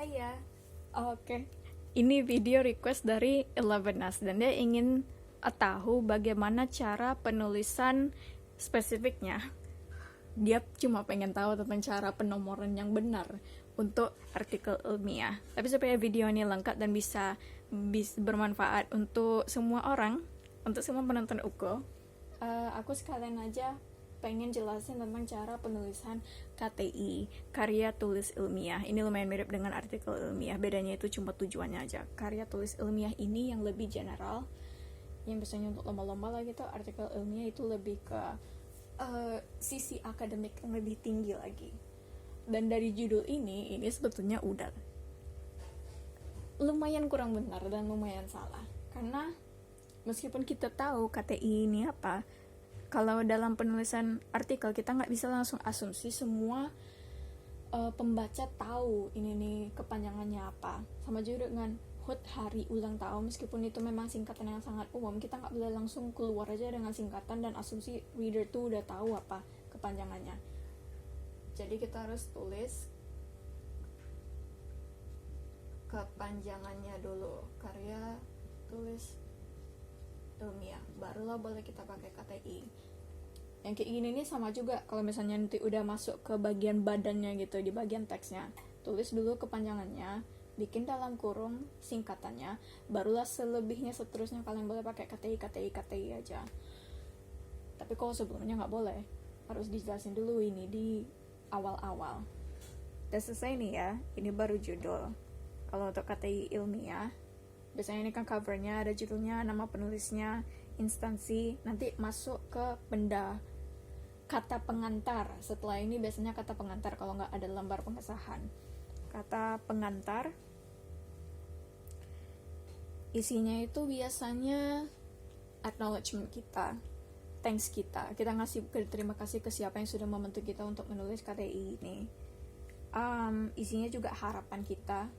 Iya. Oke. Ini video request dari Elevenas dan dia ingin tahu bagaimana cara penulisan spesifiknya. Dia cuma pengen tahu tentang cara penomoran yang benar untuk artikel ilmiah. Tapi supaya video ini lengkap dan bisa bermanfaat untuk semua orang, untuk semua penonton UKO, aku sekalian aja pengen jelasin tentang cara penulisan KTI, karya tulis ilmiah. Ini lumayan mirip dengan artikel ilmiah, bedanya itu cuma tujuannya aja. Karya tulis ilmiah ini yang lebih general, yang biasanya untuk lomba-lomba lah gitu. Artikel ilmiah itu lebih ke sisi akademik yang lebih tinggi lagi. Dan dari judul ini sebetulnya udah lumayan kurang benar dan lumayan salah. Karena meskipun kita tahu KTI ini apa, kalau dalam penulisan artikel kita nggak bisa langsung asumsi semua pembaca tahu ini nih kepanjangannya apa. Sama juga dengan HUT hari ulang tahun, meskipun itu memang singkatan yang sangat umum, kita nggak boleh langsung keluar aja dengan singkatan dan asumsi reader tuh udah tahu apa kepanjangannya. Jadi kita harus tulis kepanjangannya dulu, karya tulis ilmiah, barulah boleh kita pakai KTI. Yang kayak gini nih sama juga, kalau misalnya nanti udah masuk ke bagian badannya gitu, di bagian teksnya, tulis dulu kepanjangannya, bikin dalam kurung singkatannya, barulah selebihnya seterusnya kalian boleh pakai KTI aja. Tapi kalau sebelumnya nggak boleh, harus dijelasin dulu ini di awal-awal. Udah selesai nih ya, ini baru judul. Kalau untuk KTI ilmiah, biasanya ini kan covernya ada judulnya, nama penulisnya, instansi, nanti masuk ke benda kata pengantar. Setelah ini biasanya kata pengantar kalau nggak ada lembar pengesahan. Kata pengantar isinya itu biasanya acknowledgement kita, thanks kita ngasih terima kasih ke siapa yang sudah membentuk kita untuk menulis KTI ini. Isinya juga harapan kita,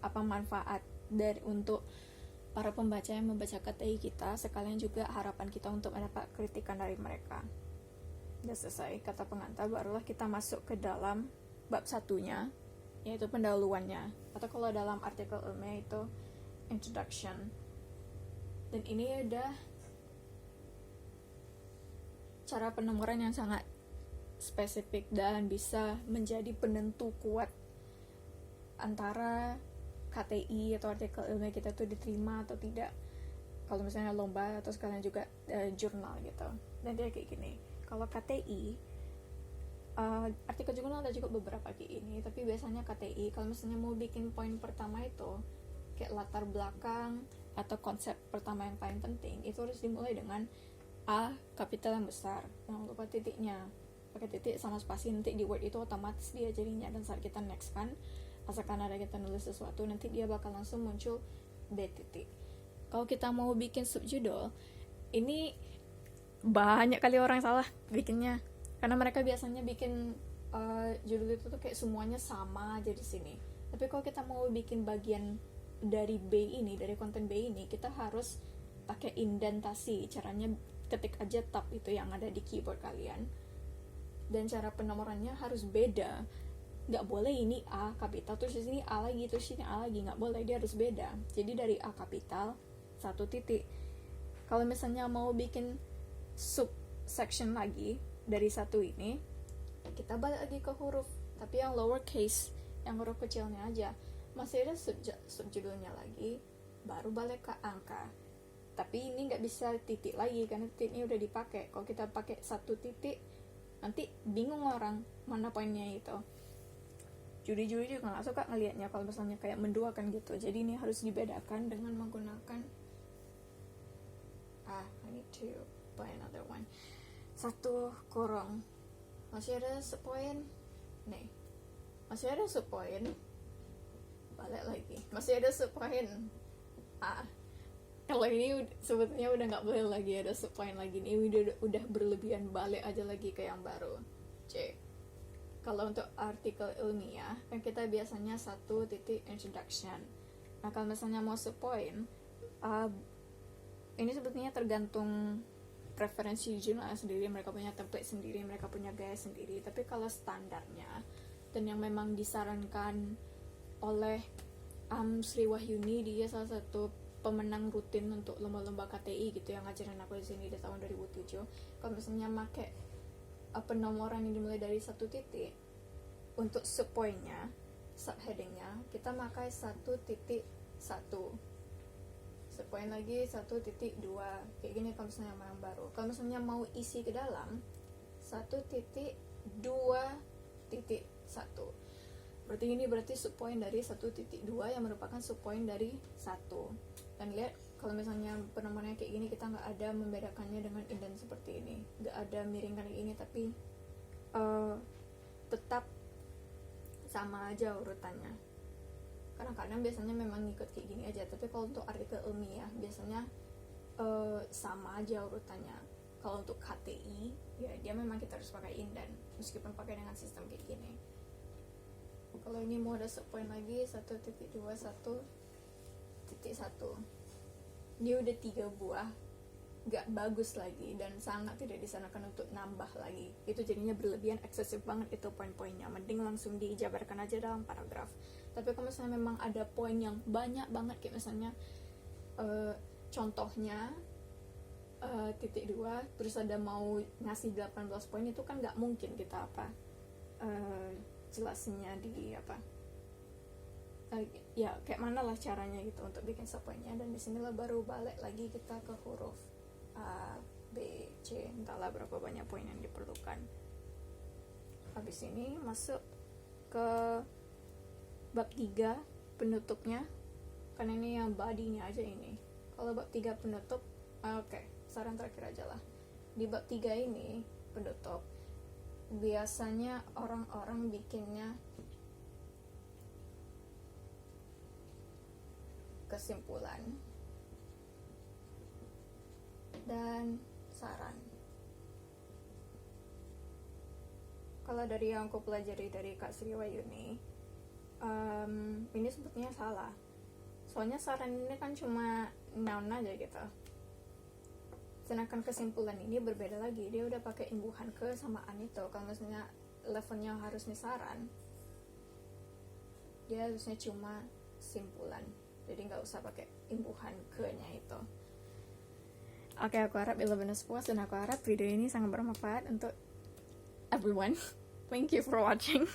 apa manfaat dari untuk para pembaca yang membaca KTI kita, sekalian juga harapan kita untuk mendapat kritikan dari mereka. Udah selesai kata pengantar, barulah kita masuk ke dalam bab satunya, yaitu pendahuluannya, atau kalau dalam artikel ilmiah itu introduction. Dan ini udah cara penomoran yang sangat spesifik dan bisa menjadi penentu kuat antara KTI atau artikel ilmiah kita tuh diterima atau tidak, kalau misalnya lomba atau sekalian juga jurnal gitu. Dan dia kayak gini, kalau KTI artikel jurnal ada juga beberapa kayak ini, tapi biasanya KTI kalau misalnya mau bikin poin pertama itu kayak latar belakang atau konsep pertama yang paling penting, itu harus dimulai dengan A kapital yang besar, jangan lupa titiknya, pakai titik sama spasi, nanti di Word itu otomatis dia jadinya. Dan saat kita next kan, asalkan ada kita nulis sesuatu, nanti dia bakal langsung muncul B titik. Kalau kita mau bikin subjudul, ini banyak kali orang salah bikinnya, karena mereka biasanya bikin judul itu tuh kayak semuanya sama aja di sini. Tapi kalau kita mau bikin bagian dari B ini, dari konten B ini, kita harus pakai indentasi. Caranya ketik aja tab itu yang ada di keyboard kalian, dan cara penomorannya harus beda. Nggak boleh ini A kapital terus di sini A lagi terus sini A lagi, nggak boleh, dia harus beda. Jadi dari A kapital satu titik. Kalau misalnya mau bikin subsection lagi dari satu ini, kita balik lagi ke huruf, tapi yang lowercase, yang huruf kecilnya aja. Masih ada subjudulnya lagi, baru balik ke angka. Tapi ini nggak bisa titik lagi karena titiknya udah dipakai. Kalau kita pakai satu titik, nanti bingung orang mana poinnya itu. Juri-juri juga nggak suka ngelihatnya kalau misalnya kayak menduakan gitu. Jadi ini harus dibedakan dengan menggunakan I need to buy another one. Satu kurung, masih ada sepoin nih, masih ada sepoin, balik lagi, masih ada sepoin A. Kalau ini sebetulnya udah nggak boleh lagi ada sepoin lagi nih, udah berlebihan, balik aja lagi ke yang baru C. Kalau untuk artikel ilmiah kan kita biasanya satu titik introduction. Nah kalau misalnya mau sepoin, ini sebetulnya tergantung preferensi jurnal sendiri, mereka punya template sendiri, mereka punya gaya sendiri. Tapi kalau standarnya dan yang memang disarankan oleh Sri Wahyuni. Dia salah satu pemenang rutin untuk lomba-lomba KTI gitu yang ngajarin aku di sini di tahun 2007. Kalau misalnya make penomoran yang dimulai dari 1 titik, untuk subpointnya, subheadingnya kita pakai 1.1, subpoint lagi 1.2, kayak gini kalau misalnya yang baru. Kalau misalnya mau isi ke dalam 1.2.1, berarti subpoint dari 1.2 yang merupakan subpoint dari 1. Dan lihat kalau misalnya penomorannya kayak gini, kita nggak ada membedakannya dengan indent seperti ini, nggak ada miringkan kayak ini, tapi tetap sama aja urutannya. Kadang-kadang biasanya memang ngikut kayak gini aja, tapi kalau untuk artikel ilmiah biasanya sama aja urutannya. Kalau untuk KTI ya dia memang kita harus pakai indent meskipun pakai dengan sistem kayak gini. Kalau ini mau ada subpoint lagi 1.21.1, ini udah 3 buah, gak bagus lagi dan sangat tidak disarankan untuk nambah lagi. Itu jadinya berlebihan, eksesif banget itu poin-poinnya. Mending langsung dijabarkan aja dalam paragraf. Tapi kalau misalnya memang ada poin yang banyak banget, kayak misalnya contohnya titik 2 terus ada mau ngasih 18 poin, itu kan gak mungkin kita jelasnya di ya kayak mana lah caranya gitu untuk bikin subpointnya. Dan disinilah baru balik lagi kita ke huruf A, B, C, entahlah berapa banyak poin yang diperlukan. Habis ini masuk ke bab 3 penutupnya, karena ini yang body-nya aja ini. Kalau bab 3 penutup, oke, saran terakhir aja lah. Di bab 3 ini penutup, biasanya orang-orang bikinnya kesimpulan dan saran. Kalau dari yang aku pelajari dari Kak Sri Wahyuni, ini sebetulnya salah. Soalnya saran ini kan cuma noun aja gitu. Sedangkan kesimpulan ini berbeda lagi. Dia udah pakai imbuhan ke sama an itu. Kalau misalnya levelnya harusnya saran, dia harusnya cuma simpulan. Jadi nggak usah pakai imbuhan ke-nya itu. Oke, aku harap benar-benar puas, dan aku harap video ini sangat bermanfaat untuk everyone. Thank you for watching.